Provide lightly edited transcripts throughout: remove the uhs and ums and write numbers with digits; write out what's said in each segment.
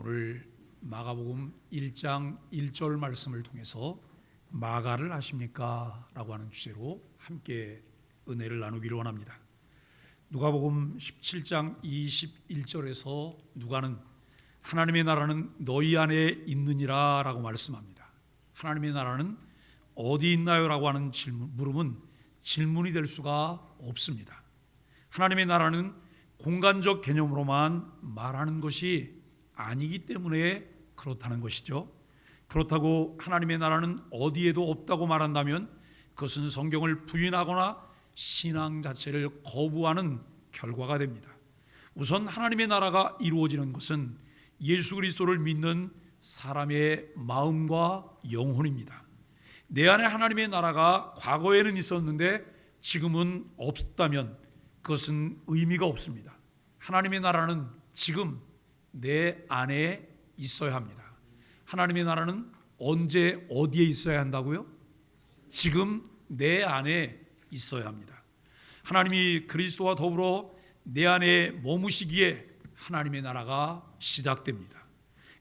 오늘 마가복음 1장 1절 말씀을 통해서 마가를 아십니까? 라고 하는 주제로 함께 은혜를 나누기를 원합니다. 누가복음 17장 21절에서 누가는 하나님의 나라는 너희 안에 있느니라 라고 말씀합니다. 하나님의 나라는 어디 있나요? 라고 하는 물음은 질문이 될 수가 없습니다. 하나님의 나라는 공간적 개념으로만 말하는 것이 아니기 때문에 그렇다는 것이죠. 그렇다고 하나님의 나라는 어디에도 없다고 말한다면 그것은 성경을 부인하거나 신앙 자체를 거부하는 결과가 됩니다. 우선 하나님의 나라가 이루어지는 것은 예수 그리스도를 믿는 사람의 마음과 영혼입니다. 내 안에 하나님의 나라가 과거에는 있었는데 지금은 없다면 그것은 의미가 없습니다. 하나님의 나라는 지금 내 안에 있어야 합니다. 하나님의 나라는 언제 어디에 있어야 한다고요? 지금 내 안에 있어야 합니다. 하나님이 그리스도와 더불어 내 안에 머무시기에 하나님의 나라가 시작됩니다.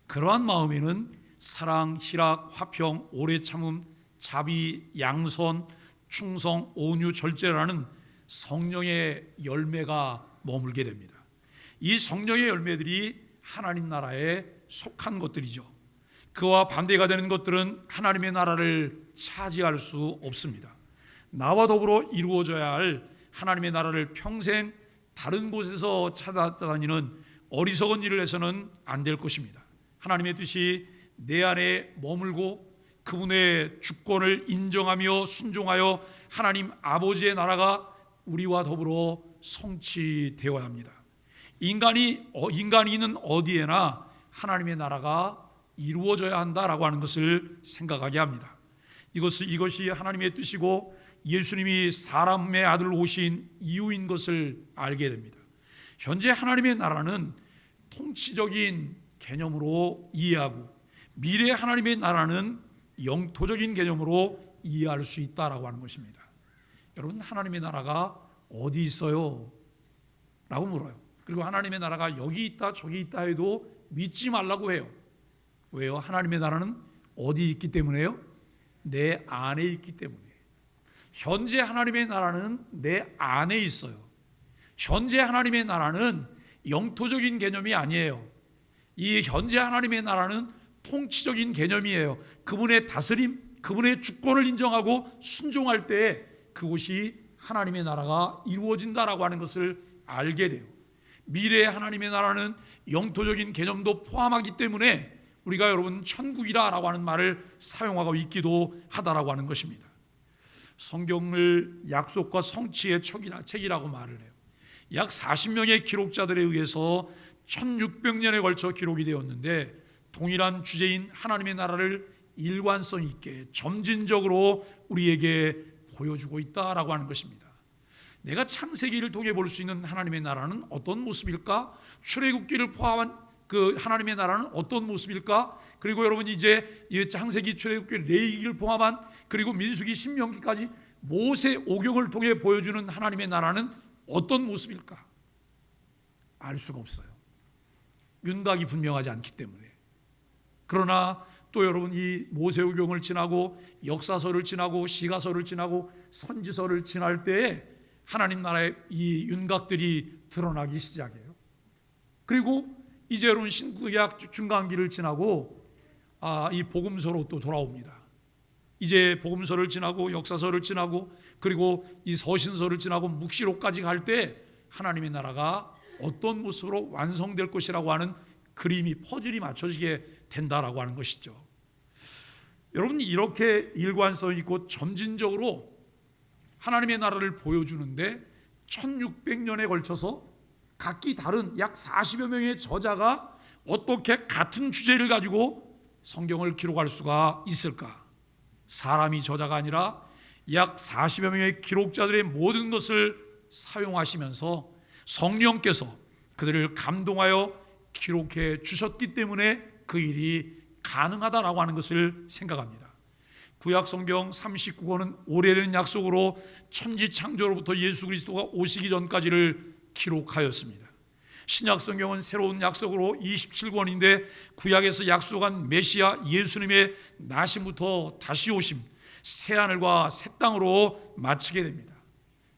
그러한 마음에는 사랑, 희락, 화평, 오래 참음, 자비, 양선, 충성, 온유, 절제라는 성령의 열매가 머물게 됩니다. 이 성령의 열매들이 하나님 나라에 속한 것들이죠. 그와 반대가 되는 것들은 하나님의 나라를 차지할 수 없습니다. 나와 더불어 이루어져야 할 하나님의 나라를 평생 다른 곳에서 찾아다니는 어리석은 일을 해서는 안 될 것입니다. 하나님의 뜻이 내 안에 머물고 그분의 주권을 인정하며 순종하여 하나님 아버지의 나라가 우리와 더불어 성취되어야 합니다. 인간이 있는 어디에나 하나님의 나라가 이루어져야 한다라고 하는 것을 생각하게 합니다. 이것이 하나님의 뜻이고 예수님이 사람의 아들로 오신 이유인 것을 알게 됩니다. 현재 하나님의 나라는 통치적인 개념으로 이해하고 미래 하나님의 나라는 영토적인 개념으로 이해할 수 있다라고 하는 것입니다. 여러분, 하나님의 나라가 어디 있어요? 라고 물어요. 그리고 하나님의 나라가 여기 있다 저기 있다 해도 믿지 말라고 해요. 왜요? 하나님의 나라는 어디 있기 때문에요? 내 안에 있기 때문에. 현재 하나님의 나라는 내 안에 있어요. 현재 하나님의 나라는 영토적인 개념이 아니에요. 이 현재 하나님의 나라는 통치적인 개념이에요. 그분의 다스림, 그분의 주권을 인정하고 순종할 때 그곳이 하나님의 나라가 이루어진다라고 하는 것을 알게 돼요. 미래의 하나님의 나라는 영토적인 개념도 포함하기 때문에 우리가 여러분 천국이라고 하는 말을 사용하고 있기도 하다라고 하는 것입니다. 성경을 약속과 성취의 책이라고 말을 해요. 약 40명의 기록자들에 의해서 1600년에 걸쳐 기록이 되었는데 동일한 주제인 하나님의 나라를 일관성 있게 점진적으로 우리에게 보여주고 있다라고 하는 것입니다. 내가 창세기를 통해 볼 수 있는 하나님의 나라는 어떤 모습일까? 출애굽기를 포함한 그 하나님의 나라는 어떤 모습일까? 그리고 여러분 이제 이 창세기, 출애굽기, 레위기를 포함한 그리고 민수기, 신명기까지 모세 오경을 통해 보여주는 하나님의 나라는 어떤 모습일까? 알 수가 없어요. 윤곽이 분명하지 않기 때문에. 그러나 또 여러분 이 모세오경을 지나고 역사서를 지나고 시가서를 지나고 선지서를 지날 때에 하나님 나라의 이 윤곽들이 드러나기 시작해요. 그리고 이제 여러분 신구약 중간기를 지나고 이 복음서로 또 돌아옵니다. 이제 복음서를 지나고 역사서를 지나고 그리고 이 서신서를 지나고 묵시록까지 갈 때 하나님의 나라가 어떤 모습으로 완성될 것이라고 하는 그림이 퍼즐이 맞춰지게 된다라고 하는 것이죠. 여러분 이렇게 일관성 있고 점진적으로 하나님의 나라를 보여주는데 1600년에 걸쳐서 각기 다른 약 40여 명의 저자가 어떻게 같은 주제를 가지고 성경을 기록할 수가 있을까? 사람이 저자가 아니라 약 40여 명의 기록자들의 모든 것을 사용하시면서 성령께서 그들을 감동하여 기록해 주셨기 때문에 그 일이 가능하다라고 하는 것을 생각합니다. 구약 성경 39권은 오래된 약속으로 천지 창조로부터 예수 그리스도가 오시기 전까지를 기록하였습니다. 신약 성경은 새로운 약속으로 27권인데 구약에서 약속한 메시아 예수님의 나심부터 다시 오심, 새하늘과 새 땅으로 마치게 됩니다.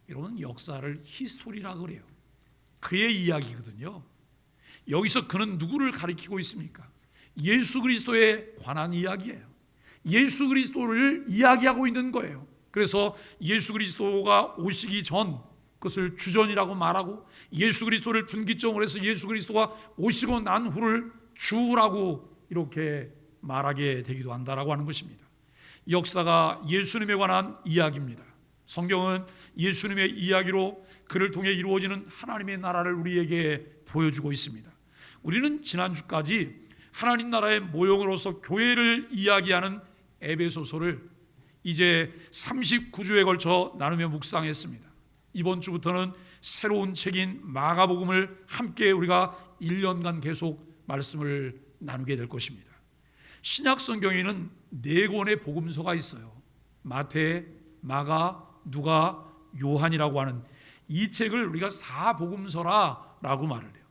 여러분, 역사를 히스토리라고 그래요. 그의 이야기거든요. 여기서 그는 누구를 가리키고 있습니까? 예수 그리스도에 관한 이야기예요. 예수 그리스도를 이야기하고 있는 거예요. 그래서 예수 그리스도가 오시기 전 그것을 주전이라고 말하고, 예수 그리스도를 분기점으로 해서 예수 그리스도가 오시고 난 후를 주라고 이렇게 말하게 되기도 한다라고 하는 것입니다. 역사가 예수님에 관한 이야기입니다. 성경은 예수님의 이야기로 그를 통해 이루어지는 하나님의 나라를 우리에게 보여주고 있습니다. 우리는 지난주까지 하나님 나라의 모형으로서 교회를 이야기하는 에베소서를 이제 39주에 걸쳐 나누며 묵상했습니다. 이번 주부터는 새로운 책인 마가복음을 함께 우리가 1년간 계속 말씀을 나누게 될 것입니다. 신약 성경에는 4권의 복음서가 있어요. 마태, 마가, 누가, 요한이라고 하는 이 책을 우리가 사복음서라고 말을 해요.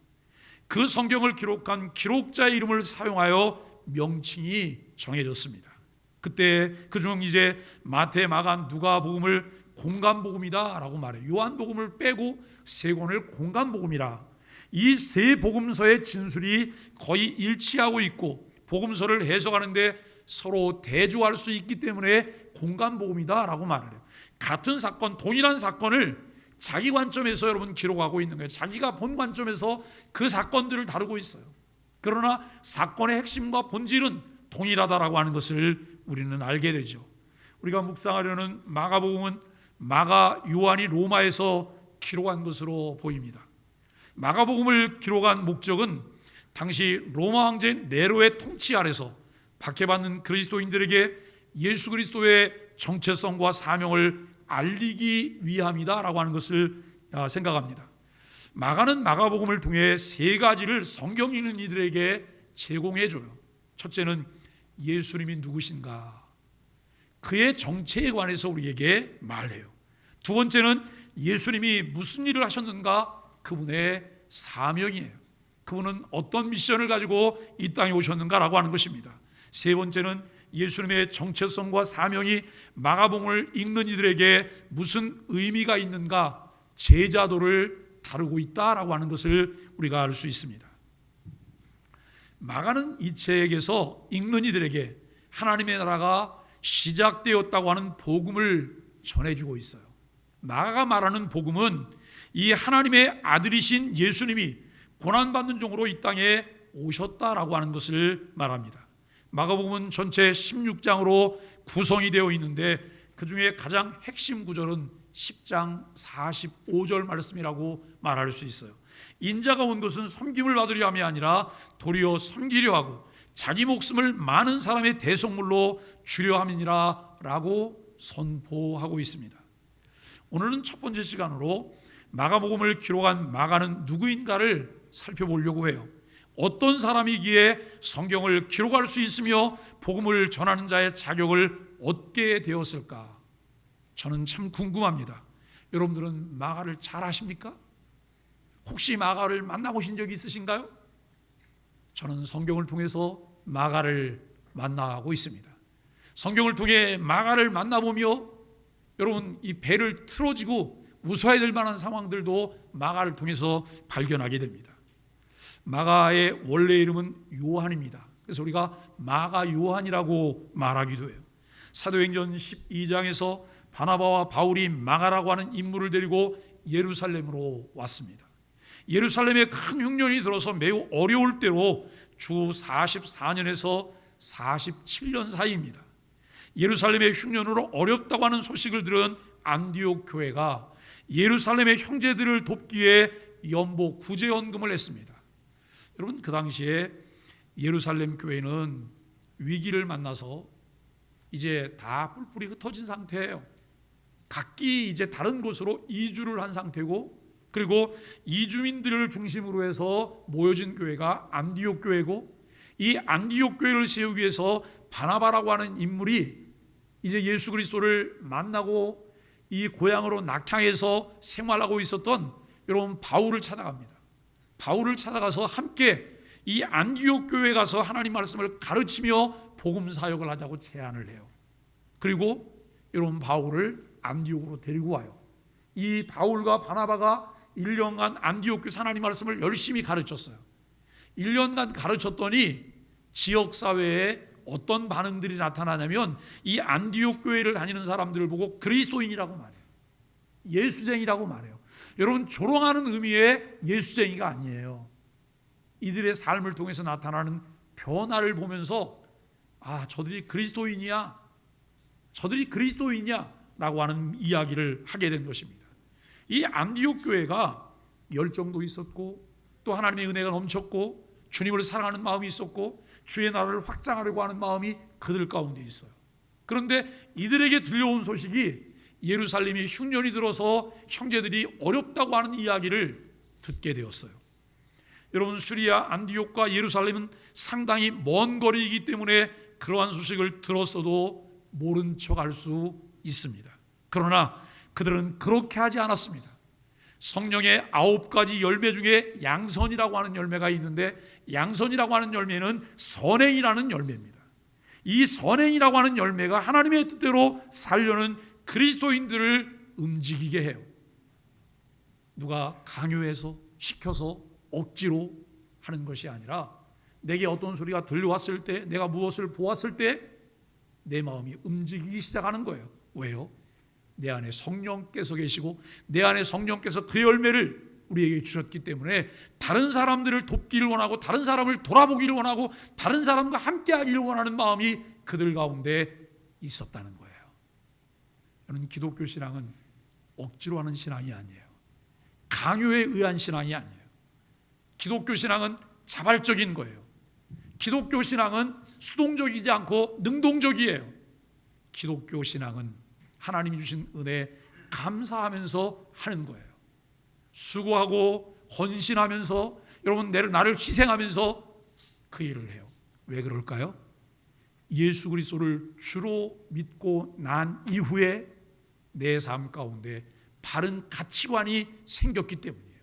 그 성경을 기록한 기록자의 이름을 사용하여 명칭이 정해졌습니다. 그때 그중 이제 마태, 마가, 누가복음을 공간복음이다라고 말해요. 요한복음을 빼고 3권을 공간복음이라. 이 3복음서의 진술이 거의 일치하고 있고 복음서를 해석하는데 서로 대조할 수 있기 때문에 공간복음이다라고 말을 해요. 같은 사건, 동일한 사건을 자기 관점에서 여러분 기록하고 있는 거예요. 자기가 본 관점에서 그 사건들을 다루고 있어요. 그러나 사건의 핵심과 본질은 동일하다라고 하는 것을 우리는 알게 되죠. 우리가 묵상하려는 마가복음은 마가, 요한이 로마에서 기록한 것으로 보입니다. 마가복음을 기록한 목적은 당시 로마 황제 네로의 통치 아래서 박해받는 그리스도인들에게 예수 그리스도의 정체성과 사명을 알리기 위함이다라고 하는 것을 생각합니다. 마가는 마가복음을 통해 3가지를 성경 읽는 이들에게 제공해줘요. 첫째는 예수님이 누구신가, 그의 정체에 관해서 우리에게 말해요. 두 번째는 예수님이 무슨 일을 하셨는가, 그분의 사명이에요. 그분은 어떤 미션을 가지고 이 땅에 오셨는가라고 하는 것입니다. 세 번째는 예수님의 정체성과 사명이 마가복음을 읽는 이들에게 무슨 의미가 있는가, 제자도를 다루고 있다라고 하는 것을 우리가 알 수 있습니다. 마가는 이 책에서 읽는 이들에게 하나님의 나라가 시작되었다고 하는 복음을 전해주고 있어요. 마가가 말하는 복음은 이 하나님의 아들이신 예수님이 고난받는 종으로 이 땅에 오셨다라고 하는 것을 말합니다. 마가복음은 전체 16장으로 구성이 되어 있는데 그 중에 가장 핵심 구절은 10장 45절 말씀이라고 말할 수 있어요. 인자가 온 것은 섬김을 받으려 함이 아니라 도리어 섬기려 하고 자기 목숨을 많은 사람의 대속물로 주려 함이니라 라고 선포하고 있습니다. 오늘은 첫 번째 시간으로 마가복음을 기록한 마가는 누구인가를 살펴보려고 해요. 어떤 사람이기에 성경을 기록할 수 있으며 복음을 전하는 자의 자격을 얻게 되었을까? 저는 참 궁금합니다. 여러분들은 마가를 잘 아십니까? 혹시 마가를 만나보신 적이 있으신가요? 저는 성경을 통해서 마가를 만나고 있습니다. 성경을 통해 마가를 만나보며 여러분 이 배를 틀어지고 웃어야 될 만한 상황들도 마가를 통해서 발견하게 됩니다. 마가의 원래 이름은 요한입니다. 그래서 우리가 마가 요한이라고 말하기도 해요. 사도행전 12장에서 바나바와 바울이 마가라고 하는 인물을 데리고 예루살렘으로 왔습니다. 예루살렘에 큰 흉년이 들어서 매우 어려울 때로 주 44년에서 47년 사이입니다. 예루살렘의 흉년으로 어렵다고 하는 소식을 들은 안디옥 교회가 예루살렘의 형제들을 돕기 위해 연보 구제연금을 했습니다. 여러분 그 당시에 예루살렘 교회는 위기를 만나서 이제 다 뿔뿔이 흩어진 상태예요. 각기 이제 다른 곳으로 이주를 한 상태고, 그리고 이주민들을 중심으로 해서 모여진 교회가 안디옥 교회고, 이 안디옥 교회를 세우기 위해서 바나바라고 하는 인물이 이제 예수 그리스도를 만나고 이 고향으로 낙향해서 생활하고 있었던 여러분 바울을 찾아갑니다. 바울을 찾아가서 함께 이 안디옥 교회에 가서 하나님 말씀을 가르치며 복음 사역을 하자고 제안을 해요. 그리고 여러분, 바울을 안디옥으로 데리고 와요. 이 바울과 바나바가 1년간 안디옥 교회에서 하나님 말씀을 열심히 가르쳤어요. 1년간 가르쳤더니 지역사회에 어떤 반응들이 나타나냐면 이 안디옥 교회를 다니는 사람들을 보고 그리스도인이라고 말해요. 예수쟁이라고 말해요. 여러분, 조롱하는 의미의 예수쟁이가 아니에요. 이들의 삶을 통해서 나타나는 변화를 보면서 저들이 그리스도인이야, 저들이 그리스도인이야 라고 하는 이야기를 하게 된 것입니다. 이 안디옥 교회가 열정도 있었고 또 하나님의 은혜가 넘쳤고 주님을 사랑하는 마음이 있었고 주의 나라를 확장하려고 하는 마음이 그들 가운데 있어요. 그런데 이들에게 들려온 소식이 예루살렘이 흉년이 들어서 형제들이 어렵다고 하는 이야기를 듣게 되었어요. 여러분, 수리아, 안디옥과 예루살렘은 상당히 먼 거리이기 때문에 그러한 소식을 들었어도 모른 척할 수 있습니다. 그러나 그들은 그렇게 하지 않았습니다. 성령의 9가지 열매 중에 양선이라고 하는 열매가 있는데, 양선이라고 하는 열매는 선행이라는 열매입니다. 이 선행이라고 하는 열매가 하나님의 뜻대로 살려는 그리스도인들을 움직이게 해요. 누가 강요해서 시켜서 억지로 하는 것이 아니라 내게 어떤 소리가 들려왔을 때, 내가 무엇을 보았을 때 내 마음이 움직이기 시작하는 거예요. 왜요? 내 안에 성령께서 계시고 내 안에 성령께서 그 열매를 우리에게 주셨기 때문에 다른 사람들을 돕기를 원하고 다른 사람을 돌아보기를 원하고 다른 사람과 함께하기를 원하는 마음이 그들 가운데 있었다는 거예요. 저는 기독교 신앙은 억지로 하는 신앙이 아니에요. 강요에 의한 신앙이 아니에요. 기독교 신앙은 자발적인 거예요. 기독교 신앙은 수동적이지 않고 능동적이에요. 기독교 신앙은 하나님이 주신 은혜에 감사하면서 하는 거예요. 수고하고 헌신하면서, 여러분, 나를 희생하면서 그 일을 해요. 왜 그럴까요? 예수 그리스도를 주로 믿고 난 이후에 내 삶 가운데 바른 가치관이 생겼기 때문이에요.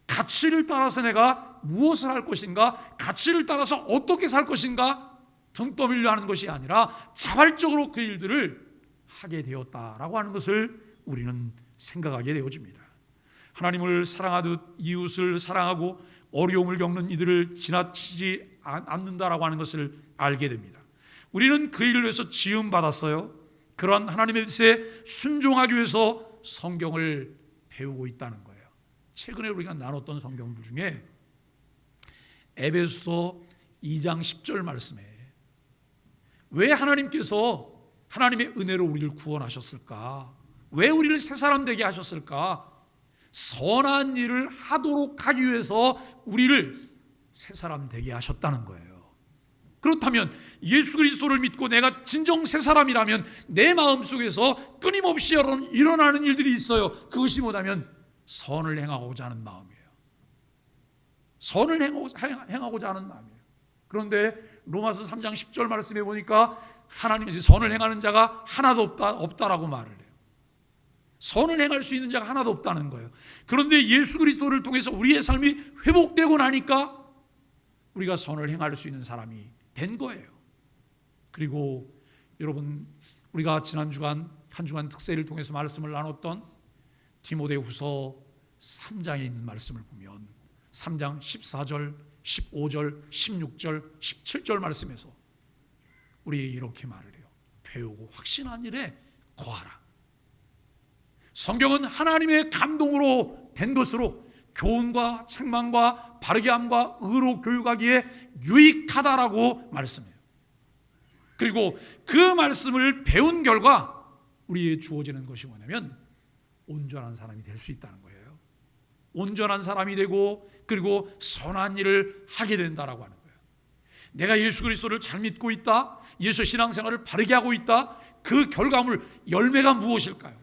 가치를 따라서 내가 무엇을 할 것인가, 가치를 따라서 어떻게 살 것인가 등 떠밀려 하는 것이 아니라 자발적으로 그 일들을 하게 되었다라고 하는 것을 우리는 생각하게 되어집니다. 하나님을 사랑하듯 이웃을 사랑하고 어려움을 겪는 이들을 지나치지 않는다라고 하는 것을 알게 됩니다. 우리는 그 일을 위해서 지음받았어요. 그러한 하나님의 뜻에 순종하기 위해서 성경을 배우고 있다는 거예요. 최근에 우리가 나눴던 성경들 중에 에베소서 2장 10절 말씀에 왜 하나님께서 하나님의 은혜로 우리를 구원하셨을까? 왜 우리를 새 사람 되게 하셨을까? 선한 일을 하도록 하기 위해서 우리를 새 사람 되게 하셨다는 거예요. 그렇다면 예수 그리스도를 믿고 내가 진정 새 사람이라면 내 마음속에서 끊임없이 일어나는 일들이 있어요. 그것이 뭐냐면 선을 행하고자 하는 마음이에요. 선을 행하고자 하는 마음이에요. 그런데 로마서 3장 10절 말씀에 보니까 하나님이 선을 행하는 자가 하나도 없다라고 말을 해요. 선을 행할 수 있는 자가 하나도 없다는 거예요. 그런데 예수 그리스도를 통해서 우리의 삶이 회복되고 나니까 우리가 선을 행할 수 있는 사람이 된 거예요. 그리고 여러분, 우리가 지난 주간 한 주간 특세를 통해서 말씀을 나눴던 디모데후서 3장에 있는 말씀을 보면 3장 14절, 15절, 16절, 17절 말씀에서 우리 이렇게 말을 해요. 배우고 확신한 일에 거하라. 성경은 하나님의 감동으로 된 것으로 교훈과 책망과 바르게 함과 의로 교육하기에 유익하다라고 말씀해요. 그리고 그 말씀을 배운 결과 우리에게 주어지는 것이 뭐냐면 온전한 사람이 될 수 있다는 거예요. 온전한 사람이 되고 그리고 선한 일을 하게 된다라고 하는 거예요. 내가 예수 그리스도를 잘 믿고 있다, 예수 신앙생활을 바르게 하고 있다, 그 결과물, 열매가 무엇일까요?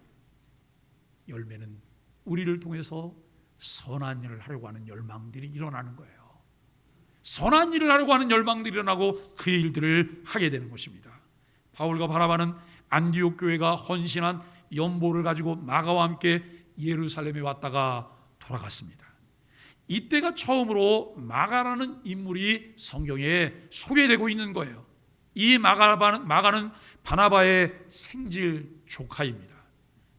열매는 우리를 통해서 선한 일을 하려고 하는 열망들이 일어나는 거예요. 선한 일을 하려고 하는 열망들이 일어나고 그 일들을 하게 되는 것입니다. 바울과 바나바는 안디옥 교회가 헌신한 연보를 가지고 마가와 함께 예루살렘에 왔다가 돌아갔습니다. 이때가 처음으로 마가라는 인물이 성경에 소개되고 있는 거예요. 이 마가는 바나바의 생질 조카입니다.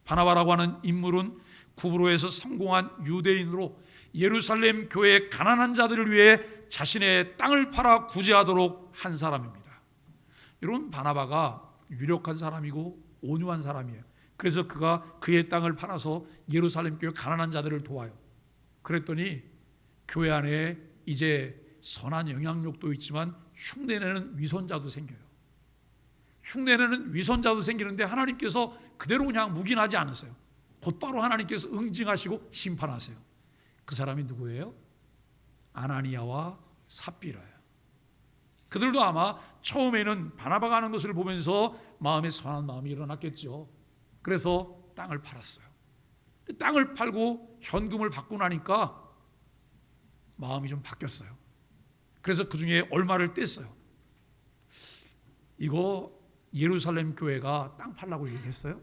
바나바라고 하는 인물은 구브로에서 성공한 유대인으로 예루살렘 교회의 가난한 자들을 위해 자신의 땅을 팔아 구제하도록 한 사람입니다. 여러분, 바나바가 유력한 사람이고 온유한 사람이에요. 그래서 그가 그의 땅을 팔아서 예루살렘 교회 가난한 자들을 도와요. 그랬더니 교회 안에 이제 선한 영향력도 있지만 흉내내는 위선자도 생겨요. 흉내내는 위선자도 생기는데 하나님께서 그대로 그냥 묵인하지 않으세요. 곧바로 하나님께서 응징하시고 심판하세요. 그 사람이 누구예요? 아나니아와 삽비라예요. 그들도 아마 처음에는 바나바가 하는 것을 보면서 마음에 선한 마음이 일어났겠죠. 그래서 땅을 팔았어요. 땅을 팔고 현금을 받고 나니까 마음이 좀 바뀌었어요. 그래서 그 중에 얼마를 뗐어요. 이거 예루살렘 교회가 땅 팔라고 얘기했어요?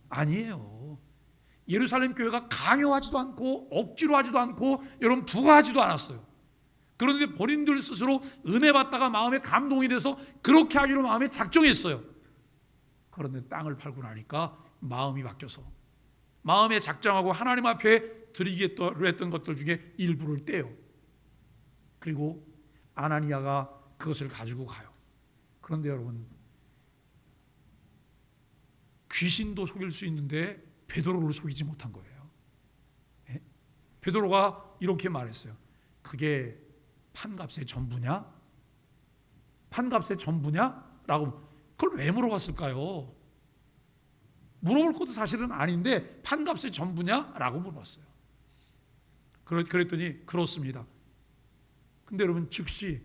아니에요. 예루살렘 교회가 강요하지도 않고 억지로 하지도 않고 여러분 부과하지도 않았어요. 그런데 본인들 스스로 은혜 받다가 마음에 감동이 돼서 그렇게 하기로 마음에 작정했어요. 그런데 땅을 팔고 나니까 마음이 바뀌어서 마음에 작정하고 하나님 앞에 드리기로 했던 것들 중에 일부를 떼요. 그리고 아나니아가 그것을 가지고 가요. 그런데 여러분, 귀신도 속일 수 있는데 베드로를 속이지 못한 거예요. 베드로가 이렇게 말했어요. 그게 판값의 전부냐? 판값의 전부냐? 라고. 그걸 왜 물어봤을까요? 물어볼 것도 사실은 아닌데 판값의 전부냐? 라고 물어봤어요. 그랬더니 그렇습니다. 근데 여러분, 즉시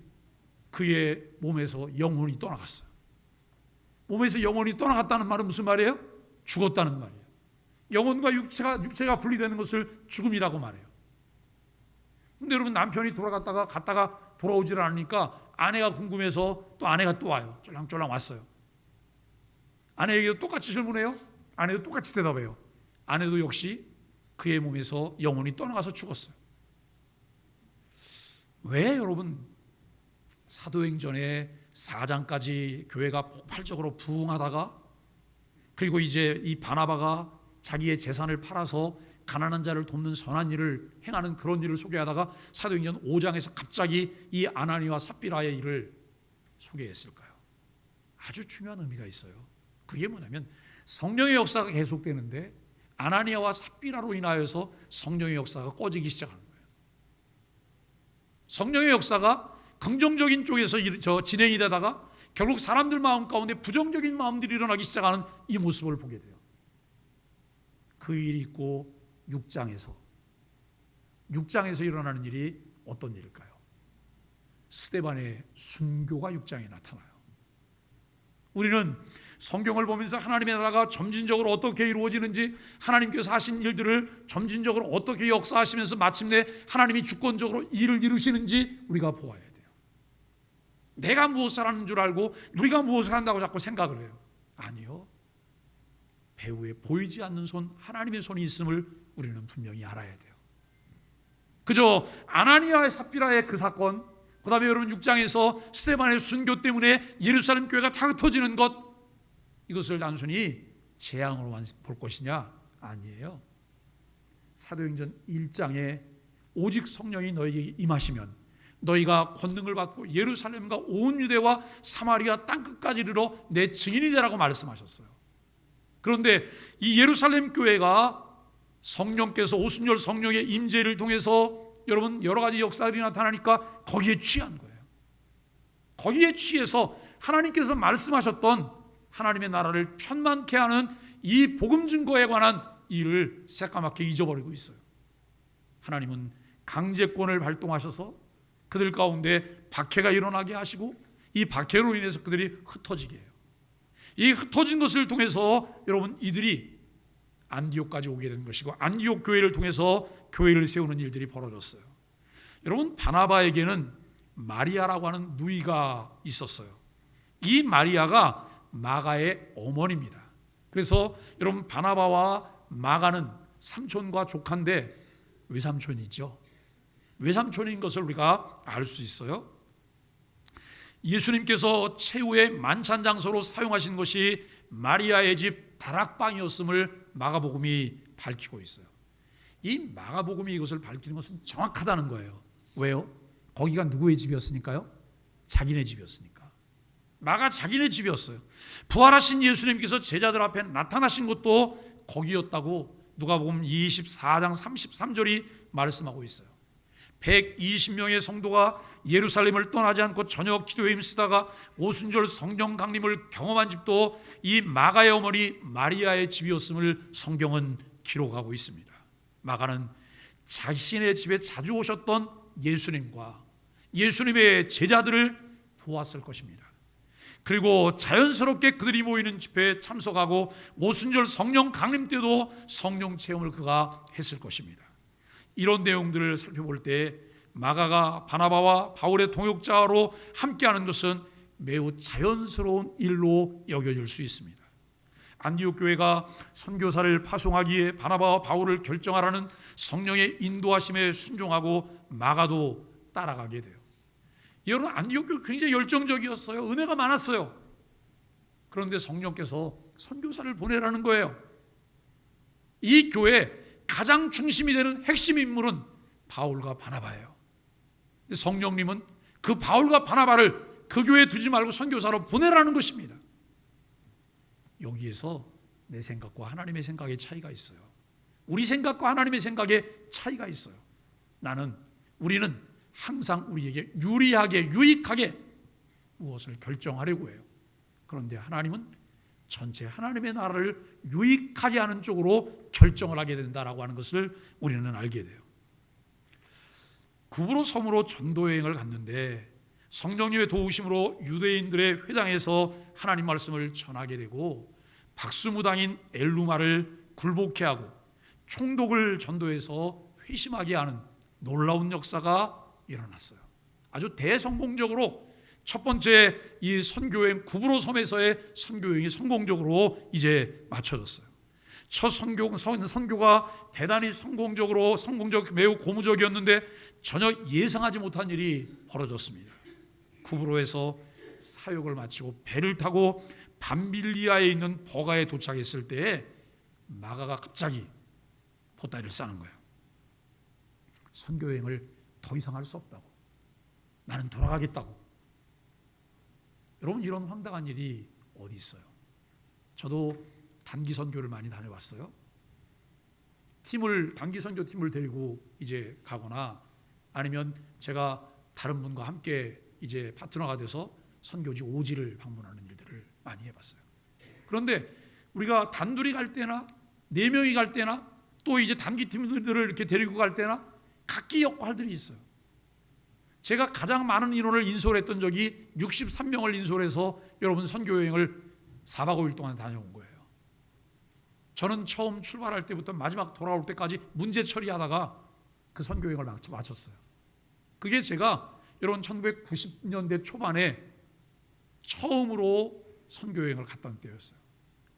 그의 몸에서 영혼이 떠나갔어요. 몸에서 영혼이 떠나갔다는 말은 무슨 말이에요? 죽었다는 말이에요. 영혼과 육체가 분리되는 것을 죽음이라고 말해요. 근데 여러분, 남편이 갔다가 돌아오질 않으니까 아내가 궁금해서 또 아내가 또 와요. 쫄랑쫄랑 왔어요. 아내에게도 똑같이 질문해요. 아내도 똑같이 대답해요. 아내도 역시 그의 몸에서 영혼이 떠나가서 죽었어요. 왜 여러분, 사도행전에 4장까지 교회가 폭발적으로 부흥하다가 그리고 이제 이 바나바가 자기의 재산을 팔아서 가난한 자를 돕는 선한 일을 행하는 그런 일을 소개하다가 사도행전 5장에서 갑자기 이 아나니와 삽비라의 일을 소개했을까요? 아주 중요한 의미가 있어요. 그게 뭐냐면 성령의 역사가 계속되는데 아나니아와 삽비라로 인하여서 성령의 역사가 꺼지기 시작하는 거예요. 성령의 역사가 긍정적인 쪽에서 진행이 되다가 결국 사람들 마음 가운데 부정적인 마음들이 일어나기 시작하는 이 모습을 보게 돼요. 그 일이 있고 6장에서 일어나는 일이 어떤 일일까요? 스데반의 순교가 6장에 나타나요. 우리는 성경을 보면서 하나님의 나라가 점진적으로 어떻게 이루어지는지, 하나님께서 하신 일들을 점진적으로 어떻게 역사하시면서 마침내 하나님이 주권적으로 일을 이루시는지 우리가 보아야 돼요. 내가 무엇을 하는 줄 알고 우리가 무엇을 한다고 자꾸 생각을 해요. 아니요. 배후에 보이지 않는 손, 하나님의 손이 있음을 우리는 분명히 알아야 돼요. 그저 아나니아의 삽비라의 그 사건, 그 다음에 여러분 6장에서 스데반의 순교 때문에 예루살렘 교회가 다 흩어지는 것, 이것을 단순히 재앙으로만 볼 것이냐? 아니에요. 사도행전 1장에 오직 성령이 너에게 임하시면 너희가 권능을 받고 예루살렘과 온 유대와 사마리아 땅끝까지 이르러 내 증인이 되라고 말씀하셨어요. 그런데 이 예루살렘 교회가 성령께서 오순절 성령의 임재를 통해서 여러분 여러 가지 역사들이 나타나니까 거기에 취한 거예요. 거기에 취해서 하나님께서 말씀하셨던 하나님의 나라를 편만케 하는 이 복음 증거에 관한 일을 새까맣게 잊어버리고 있어요. 하나님은 강제권을 발동하셔서 그들 가운데 박해가 일어나게 하시고 이 박해로 인해서 그들이 흩어지게 해요. 이 흩어진 것을 통해서 여러분 이들이 안디옥까지 오게 된 것이고 안디옥 교회를 통해서 교회를 세우는 일들이 벌어졌어요. 여러분 바나바에게는 마리아라고 하는 누이가 있었어요. 이 마리아가 마가의 어머니입니다. 그래서 여러분 바나바와 마가는 삼촌과 조카인데 외삼촌이죠. 외삼촌인 것을 우리가 알 수 있어요. 예수님께서 최후의 만찬 장소로 사용하신 것이 마리아의 집 다락방이었음을 마가복음이 밝히고 있어요. 이 마가복음이 이것을 밝히는 것은 정확하다는 거예요. 왜요? 거기가 누구의 집이었으니까요? 자기네 집이었으니까. 마가 자기네 집이었어요. 부활하신 예수님께서 제자들 앞에 나타나신 것도 거기였다고 누가복음 24장 33절이 말씀하고 있어요. 120명의 성도가 예루살렘을 떠나지 않고 저녁 기도에 힘쓰다가 오순절 성령 강림을 경험한 집도 이 마가의 어머니 마리아의 집이었음을 성경은 기록하고 있습니다. 마가는 자신의 집에 자주 오셨던 예수님과 예수님의 제자들을 보았을 것입니다. 그리고 자연스럽게 그들이 모이는 집회에 참석하고 오순절 성령 강림 때도 성령 체험을 그가 했을 것입니다. 이런 내용들을 살펴볼 때 마가가 바나바와 바울의 동역자로 함께하는 것은 매우 자연스러운 일로 여겨질 수 있습니다. 안디옥 교회가 선교사를 파송하기에 바나바와 바울을 결정하라는 성령의 인도하심에 순종하고 마가도 따라가게 돼요. 여러분, 안디옥 교회 굉장히 열정적이었어요. 은혜가 많았어요. 그런데 성령께서 선교사를 보내라는 거예요. 이 교회 가장 중심이 되는 핵심 인물은 바울과 바나바예요. 성령님은 그 바울과 바나바를 그 교회에 두지 말고 선교사로 보내라는 것입니다. 여기에서 내 생각과 하나님의 생각의 차이가 있어요. 우리 생각과 하나님의 생각의 차이가 있어요. 우리는 항상 우리에게 유리하게 유익하게 무엇을 결정하려고 해요. 그런데 하나님은 전체 하나님의 나라를 유익하게 하는 쪽으로 결정을 하게 된다라고 하는 것을 우리는 알게 돼요. 구브로 섬으로 전도여행을 갔는데 성령님의 도우심으로 유대인들의 회당에서 하나님 말씀을 전하게 되고 박수무당인 엘루마를 굴복케 하고 총독을 전도해서 회심하게 하는 놀라운 역사가 일어났어요. 아주 대성공적으로 첫 번째 이 선교여행 구브로 섬에서의 선교여행이 성공적으로 이제 마쳐졌어요. 첫 선교가 대단히 성공적 매우 고무적이었는데 전혀 예상하지 못한 일이 벌어졌습니다. 구브로에서 사역을 마치고 배를 타고 밤빌리아에 있는 버가에 도착했을 때 마가가 갑자기 보따리를 싸는 거예요. 선교여행을 더 이상 할 수 없다고. 나는 돌아가겠다고. 여러분, 이런 황당한 일이 어디 있어요? 저도 단기 선교를 많이 다녀왔어요. 단기 선교 팀을 데리고 이제 가거나 아니면 제가 다른 분과 함께 이제 파트너가 돼서 선교지 오지를 방문하는 일들을 많이 해봤어요. 그런데 우리가 단둘이 갈 때나 4명이 갈 때나 또 이제 단기 팀들을 이렇게 데리고 갈 때나 각기 역할들이 있어요. 제가 가장 많은 인원을 인솔했던 적이 63명을 인솔해서 여러분 선교여행을 4박 5일 동안 다녀온 거예요. 저는 처음 출발할 때부터 마지막 돌아올 때까지 문제 처리하다가 그 선교여행을 마쳤어요. 그게 제가 여러분 1990년대 초반에 처음으로 선교여행을 갔던 때였어요.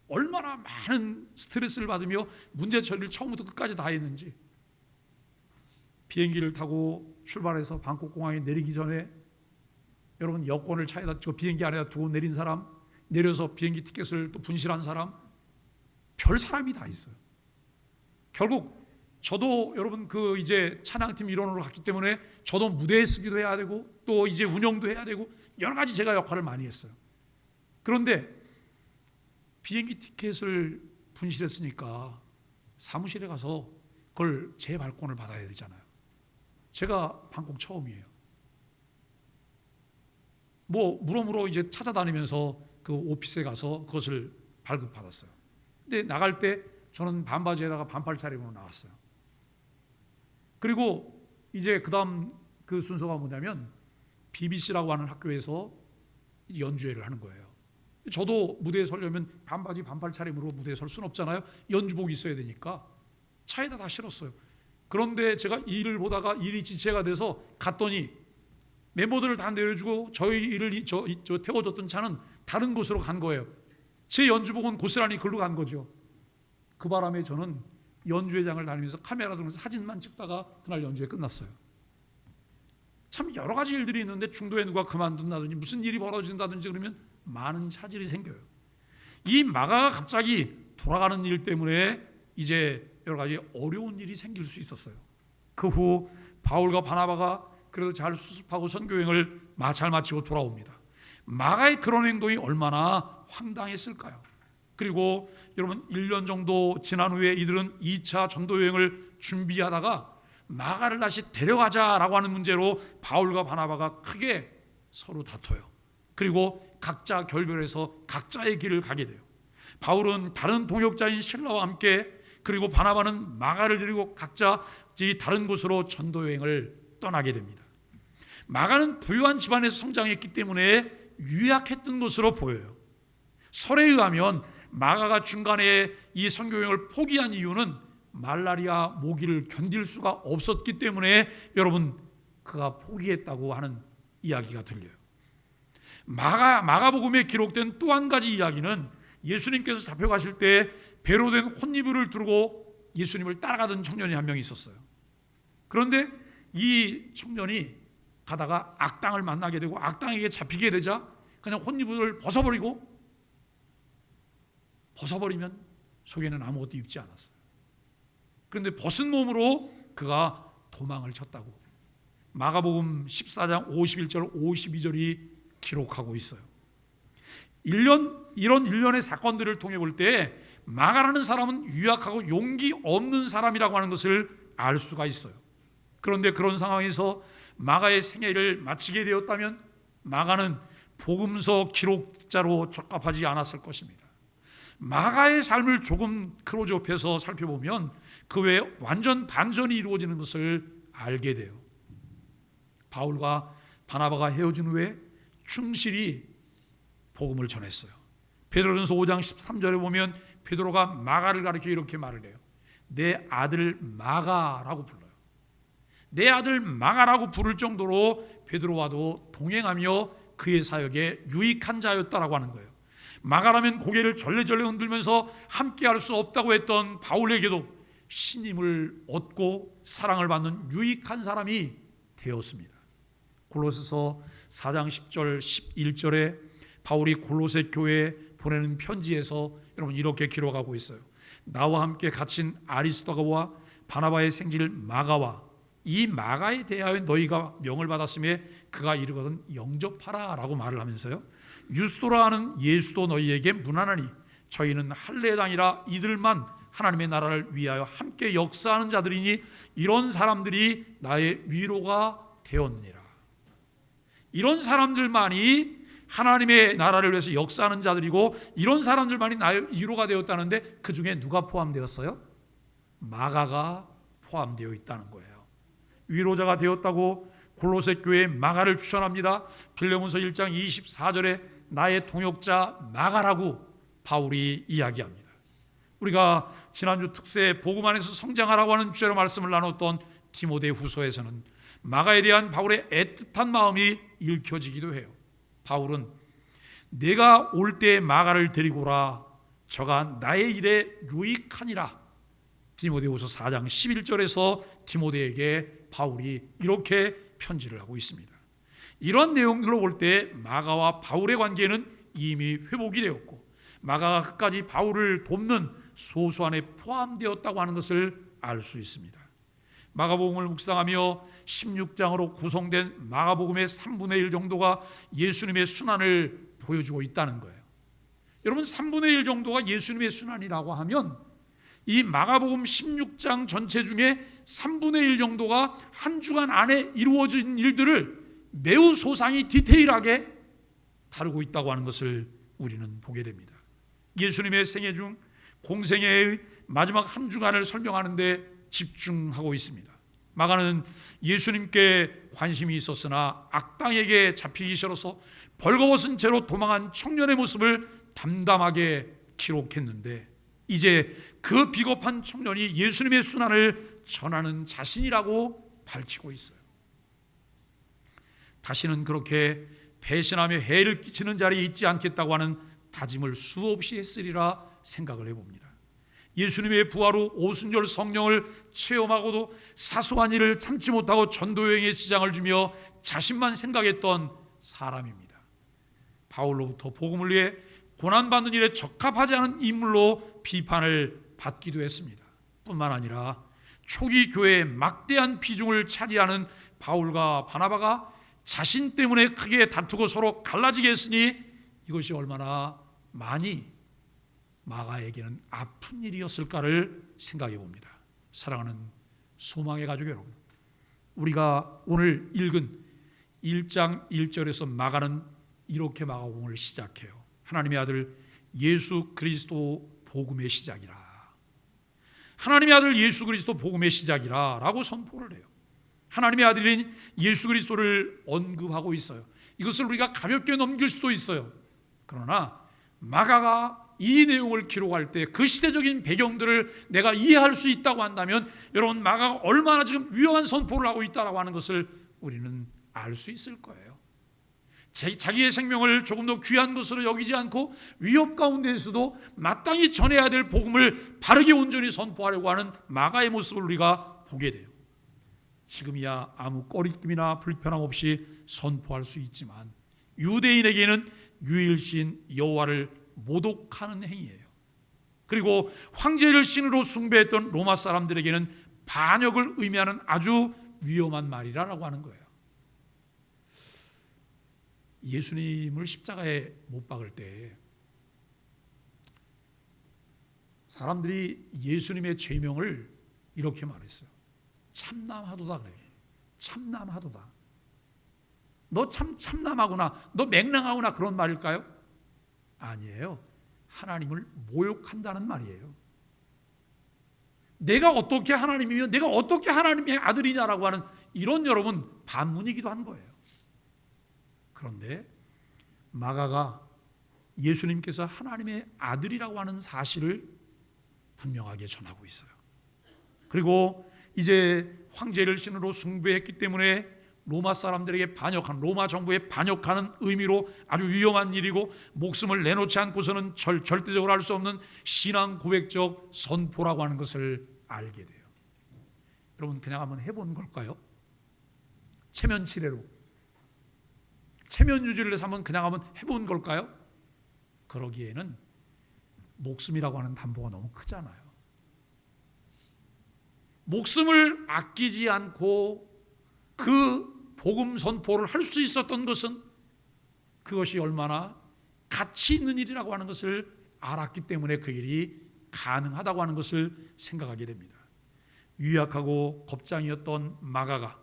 얼마나 많은 스트레스를 받으며 문제 처리를 처음부터 끝까지 다 했는지. 비행기를 타고 출발해서 방콕 공항에 내리기 전에 여러분 여권을 차에다 비행기 안에다 두고 내린 사람, 내려서 비행기 티켓을 또 분실한 사람, 별 사람이 다 있어요. 결국 저도 여러분 그 이제 찬양팀 일원으로 갔기 때문에 저도 무대에 쓰기도 해야 되고 또 이제 운영도 해야 되고 여러 가지 제가 역할을 많이 했어요. 그런데 비행기 티켓을 분실했으니까 사무실에 가서 그걸 재발권을 받아야 되잖아요. 제가 방콕 처음이에요. 물어물어 이제 찾아다니면서 그 오피스에 가서 그것을 발급받았어요. 근데 나갈 때 저는 반바지에다가 반팔 차림으로 나왔어요. 그리고 이제 그 다음 그 순서가 뭐냐면 BBC라고 하는 학교에서 연주회를 하는 거예요. 저도 무대에 서려면 반바지 반팔 차림으로 무대에 설 수는 없잖아요. 연주복이 있어야 되니까 차에다 다 실었어요. 그런데 제가 일을 보다가 일이 지체가 돼서 갔더니 멤버들을 다 내려주고 저희 일을 태워줬던 차는 다른 곳으로 간 거예요. 제 연주복은 고스란히 글로 간 거죠. 그 바람에 저는 연주회장을 다니면서 카메라 들면서 사진만 찍다가 그날 연주회 끝났어요. 참 여러 가지 일들이 있는데 중도에 누가 그만둔다든지 무슨 일이 벌어진다든지 그러면 많은 차질이 생겨요. 이 마가가 갑자기 돌아가는 일 때문에 이제 여러 가지 어려운 일이 생길 수 있었어요. 그 후 바울과 바나바가 그래도 잘 수습하고 선교행을 잘 마치고 돌아옵니다. 마가의 그런 행동이 얼마나 황당했을까요? 그리고 여러분 1년 정도 지난 후에 이들은 2차 전도 여행을 준비하다가 마가를 다시 데려가자라고 하는 문제로 바울과 바나바가 크게 서로 다퉈요. 그리고 각자 결별해서 각자의 길을 가게 돼요. 바울은 다른 동역자인 실라와 함께, 그리고 바나바는 마가를 데리고 각자 다른 곳으로 전도 여행을 떠나게 됩니다. 마가는 부유한 집안에서 성장했기 때문에 유약했던 것으로 보여요. 설에 의하면 마가가 중간에 이 선교 여행을 포기한 이유는 말라리아 모기를 견딜 수가 없었기 때문에 여러분 그가 포기했다고 하는 이야기가 들려요. 마가복음에 기록된 또 한 가지 이야기는 예수님께서 잡혀가실 때 배로 된 혼이불을 두르고 예수님을 따라가던 청년이 한 명 있었어요. 그런데 이 청년이 가다가 악당을 만나게 되고 악당에게 잡히게 되자 그냥 혼이불을 벗어버리면 속에는 아무것도 입지 않았어요. 그런데 벗은 몸으로 그가 도망을 쳤다고 마가복음 14장 51절 52절이 기록하고 있어요. 이런 일련의 사건들을 통해 볼 때 마가라는 사람은 유약하고 용기 없는 사람이라고 하는 것을 알 수가 있어요. 그런데 그런 상황에서 마가의 생애를 마치게 되었다면 마가는 복음서 기록자로 적합하지 않았을 것입니다. 마가의 삶을 조금 클로즈업해서 살펴보면 그 외에 완전 반전이 이루어지는 것을 알게 돼요. 바울과 바나바가 헤어진 후에 충실히 복음을 전했어요. 베드로전서 5장 13절에 보면 베드로가 마가를 가리켜 이렇게 말을 해요. 내 아들 마가라고 불러요. 내 아들 마가라고 부를 정도로 베드로와도 동행하며 그의 사역에 유익한 자였다라고 하는 거예요. 마가라면 고개를 절레절레 흔들면서 함께할 수 없다고 했던 바울에게도 신임을 얻고 사랑을 받는 유익한 사람이 되었습니다. 골로새서 4장 10절 11절에 바울이 골로새 교회에 보내는 편지에서 여러분 이렇게 기록하고 있어요. 나와 함께 갇힌 아리스도가와 바나바의 생질 마가와 이 마가에 대하여 너희가 명을 받았음에 그가 이르거든 영접하라 라고 말을 하면서요, 유스도라 하는 예수도 너희에게 문안하니 저희는 할례당이라 이들만 하나님의 나라를 위하여 함께 역사하는 자들이니 이런 사람들이 나의 위로가 되었느니라. 이런 사람들만이 하나님의 나라를 위해서 역사하는 자들이고 이런 사람들만이 나의 위로가 되었다는데 그 중에 누가 포함되었어요? 마가가 포함되어 있다는 거예요. 위로자가 되었다고 골로새 교회에 마가를 추천합니다. 빌레몬서 1장 24절에 나의 동역자 마가라고 바울이 이야기합니다. 우리가 지난주 특세 복음 안에서 성장하라고 하는 주제로 말씀을 나눴던 디모데 후서에서는 마가에 대한 바울의 애틋한 마음이 읽혀지기도 해요. 바울은 내가 올 때 마가를 데리고 오라 저가 나의 일에 유익하니라. 디모데후서 4장 11절에서 디모데에게 바울이 이렇게 편지를 하고 있습니다. 이런 내용들로 볼 때 마가와 바울의 관계는 이미 회복이 되었고 마가가 끝까지 바울을 돕는 소수 안에 포함되었다고 하는 것을 알 수 있습니다. 마가복음을 묵상하며 16장으로 구성된 마가복음의 3분의 1 정도가 예수님의 순환을 보여주고 있다는 거예요. 여러분 3분의 1 정도가 예수님의 순환이라고 하면 이 마가복음 16장 전체 중에 3분의 1 정도가 한 주간 안에 이루어진 일들을 매우 소상히 디테일하게 다루고 있다고 하는 것을 우리는 보게 됩니다. 예수님의 생애 중 공생애의 마지막 한 주간을 설명하는 데 집중하고 있습니다. 마가는 예수님께 관심이 있었으나 악당에게 잡히기 싫어서 벌거벗은 채로 도망한 청년의 모습을 담담하게 기록했는데 이제 그 비겁한 청년이 예수님의 순환을 전하는 자신이라고 밝히고 있어요. 다시는 그렇게 배신하며 해를 끼치는 자리에 있지 않겠다고 하는 다짐을 수없이 했으리라 생각을 해봅니다. 예수님의 부활 후 오순절 성령을 체험하고도 사소한 일을 참지 못하고 전도여행에 지장을 주며 자신만 생각했던 사람입니다. 바울로부터 복음을 위해 고난받는 일에 적합하지 않은 인물로 비판을 받기도 했습니다. 뿐만 아니라 초기 교회의 막대한 비중을 차지하는 바울과 바나바가 자신 때문에 크게 다투고 서로 갈라지게 했으니 이것이 얼마나 많이 마가에게는 아픈 일이었을까를 생각해 봅니다. 사랑하는 소망의 가족 여러분, 우리가 오늘 읽은 1장 1절에서 마가는 이렇게 마가복음을 시작해요. 하나님의 아들 예수 그리스도 복음의 시작이라, 하나님의 아들 예수 그리스도 복음의 시작이라 라고 선포를 해요. 하나님의 아들인 예수 그리스도를 언급하고 있어요. 이것을 우리가 가볍게 넘길 수도 있어요. 그러나 마가가 이 내용을 기록할 때 그 시대적인 배경들을 내가 이해할 수 있다고 한다면 여러분, 마가가 얼마나 지금 위험한 선포를 하고 있다고 하는 것을 우리는 알 수 있을 거예요. 자기의 생명을 조금 더 귀한 것으로 여기지 않고 위협 가운데에서도 마땅히 전해야 될 복음을 바르게 온전히 선포하려고 하는 마가의 모습을 우리가 보게 돼요. 지금이야 아무 꺼리낌이나 불편함 없이 선포할 수 있지만 유대인에게는 유일신 여호와를 모독하는 행위예요. 그리고 황제를 신으로 숭배했던 로마 사람들에게는 반역을 의미하는 아주 위험한 말이라고 하는 거예요. 예수님을 십자가에 못 박을 때 사람들이 예수님의 죄명을 이렇게 말했어요. 참남하도다 그래요. 참남하도다. 너 참남하구나, 너 맹랑하구나, 그런 말일까요? 아니에요. 하나님을 모욕한다는 말이에요. 내가 어떻게 하나님이며 내가 어떻게 하나님의 아들이냐라고 하는 이런 여러분 반문이기도 한 거예요. 그런데 마가가 예수님께서 하나님의 아들이라고 하는 사실을 분명하게 전하고 있어요. 그리고 이제 황제를 신으로 숭배했기 때문에 로마 사람들에게 반역한, 로마 정부에 반역하는 의미로 아주 위험한 일이고 목숨을 내놓지 않고서는 절대적으로 할 수 없는 신앙 고백적 선포라고 하는 것을 알게 돼요. 여러분, 그냥 한번 해본 걸까요? 체면 치레로, 체면 유지를 해서 그냥 한번 해본 걸까요? 그러기에는 목숨이라고 하는 담보가 너무 크잖아요. 목숨을 아끼지 않고 그 복음 선포를 할 수 있었던 것은 그것이 얼마나 가치 있는 일이라고 하는 것을 알았기 때문에 그 일이 가능하다고 하는 것을 생각하게 됩니다. 유약하고 겁장이었던 마가가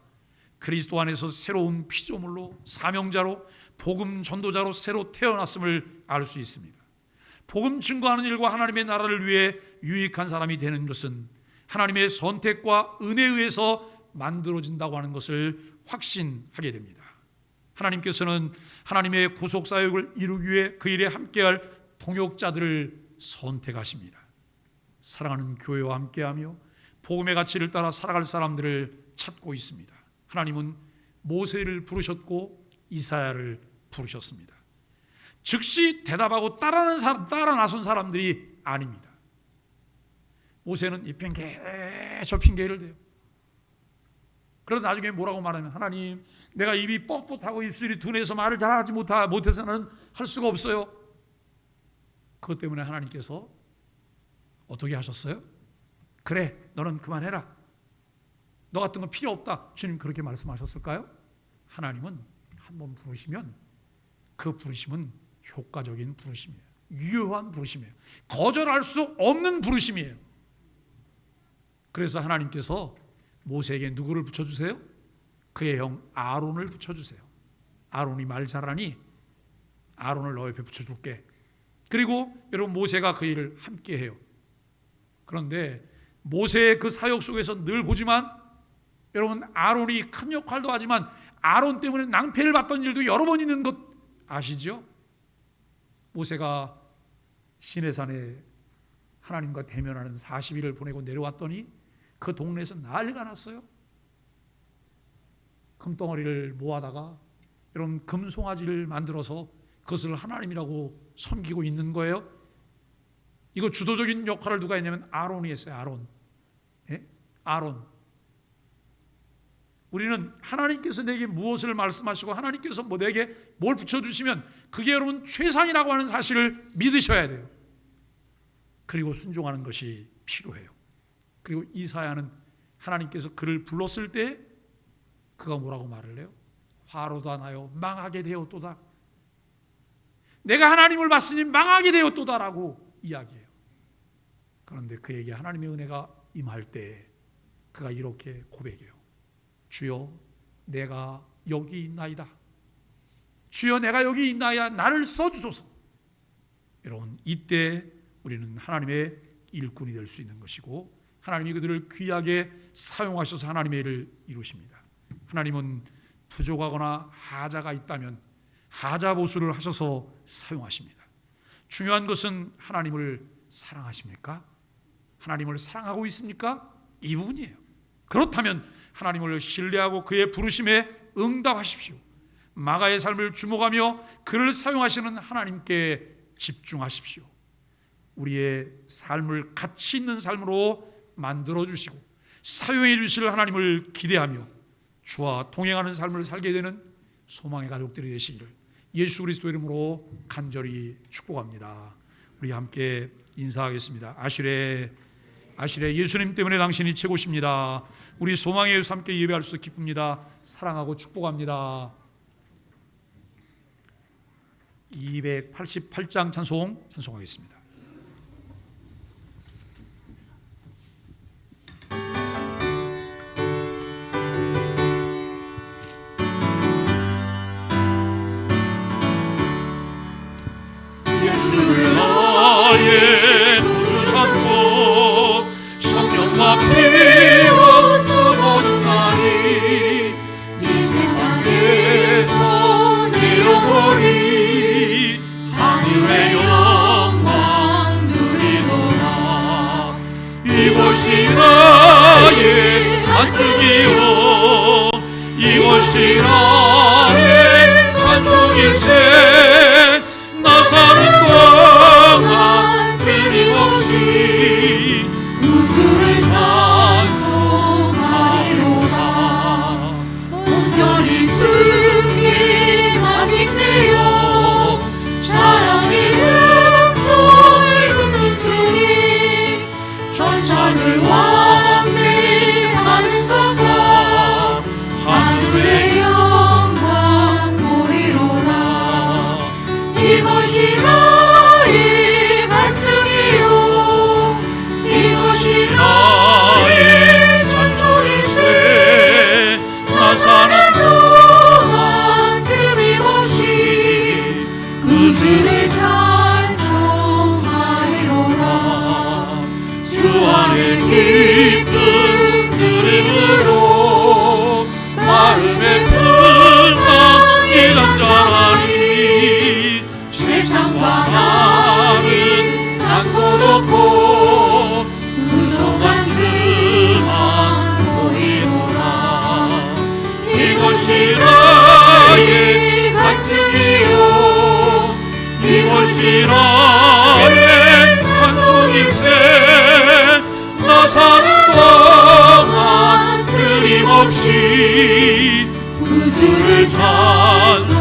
그리스도 안에서 새로운 피조물로, 사명자로, 복음 전도자로 새로 태어났음을 알 수 있습니다. 복음 증거하는 일과 하나님의 나라를 위해 유익한 사람이 되는 것은 하나님의 선택과 은혜에 의해서 만들어진다고 하는 것을 확신하게 됩니다. 하나님께서는 하나님의 구속 사역을 이루기 위해 그 일에 함께할 동역자들을 선택하십니다. 사랑하는 교회와 함께하며 복음의 가치를 따라 살아갈 사람들을 찾고 있습니다. 하나님은 모세를 부르셨고 이사야를 부르셨습니다. 즉시 대답하고 따라 나선 사람들이 아닙니다. 모세는 이 핑계 저 핑계를 대요. 그러다 나중에 뭐라고 말하면, 하나님, 내가 입이 뻣뻣하고 입술이 둔해서 말을 잘하지 못해서는 할 수가 없어요. 그것 때문에 하나님께서 어떻게 하셨어요? 그래, 너는 그만해라, 너 같은 건 필요 없다, 주님 그렇게 말씀하셨을까요? 하나님은 한번 부르시면 그 부르심은 효과적인 부르심이에요. 유효한 부르심이에요. 거절할 수 없는 부르심이에요. 그래서 하나님께서 모세에게 누구를 붙여주세요? 그의 형 아론을 붙여주세요. 아론이 말 잘하니 아론을 너 옆에 붙여줄게. 그리고 여러분, 모세가 그 일을 함께 해요. 그런데 모세의 그 사역 속에서 늘 보지만 여러분, 아론이 큰 역할도 하지만 아론 때문에 낭패를 봤던 일도 여러 번 있는 것 아시죠? 모세가 시내산에 하나님과 대면하는 40일을 보내고 내려왔더니 그 동네에서 난리가 났어요. 금덩어리를 모아다가 여러분, 금송아지를 만들어서 그것을 하나님이라고 섬기고 있는 거예요. 이거 주도적인 역할을 누가 했냐면 아론이 했어요. 아론. 예? 아론. 우리는 하나님께서 내게 무엇을 말씀하시고 하나님께서 내게 뭘 붙여주시면 그게 여러분 최상이라고 하는 사실을 믿으셔야 돼요. 그리고 순종하는 것이 필요해요. 그리고 이사야는 하나님께서 그를 불렀을 때 그가 뭐라고 말을 해요? 화로다 나요 망하게 되었도다. 내가 하나님을 봤으니 망하게 되었도다라고 이야기해요. 그런데 그에게 하나님의 은혜가 임할 때 그가 이렇게 고백해요. 주여 내가 여기 있나이다. 주여 내가 여기 있나이다. 나를 써주소서. 여러분 이때 우리는 하나님의 일꾼이 될 수 있는 것이고 하나님이 그들을 귀하게 사용하셔서 하나님의 일을 이루십니다. 하나님은 부족하거나 하자가 있다면 하자 보수를 하셔서 사용하십니다. 중요한 것은 하나님을 사랑하십니까? 하나님을 사랑하고 있습니까? 이 부분이에요. 그렇다면 하나님을 신뢰하고 그의 부르심에 응답하십시오. 마가의 삶을 주목하며 그를 사용하시는 하나님께 집중하십시오. 우리의 삶을 가치 있는 삶으로 만들어주시고 사용해 주실 하나님을 기대하며 주와 동행하는 삶을 살게 되는 소망의 가족들이 되시기를 예수 그리스도 이름으로 간절히 축복합니다. 우리 함께 인사하겠습니다. 아시레 예수님 때문에 당신이 최고십니다. 우리 소망의 예수 함께 예배할 수 기쁩니다. 사랑하고 축복합니다. 288장 찬송하겠습니다. 예수를 나의 구주 삼고 성령과 피로써 모든 날이 이 세상에서 내 영혼이 하늘의 영광 누리노라. 이곳이 나의 안식이요 이곳이 나의 찬송일세. 나 사는 동안 끊임없이 구주를 찬송하리로다. 온전히 주께 맡긴대요. 사랑의 음성을 듣는 주님 천사를 왕래하는 것과 하늘의 영광 보리로다. 이곳이 나의 갈증이요 이곳이 나의 찬송일세. 나 사는 동안 끊임없이 그주를 찬송하리로다. 주 안에 기쁨 누림으로 마음의 평안이 잠잠하니 세상과 나는 낮고 높고 무성한 주만 보이노라. 이곳이 나의 간증이요 이곳이 나의 찬송일세. 나 사는 동안 끊임없이 구주를 찬송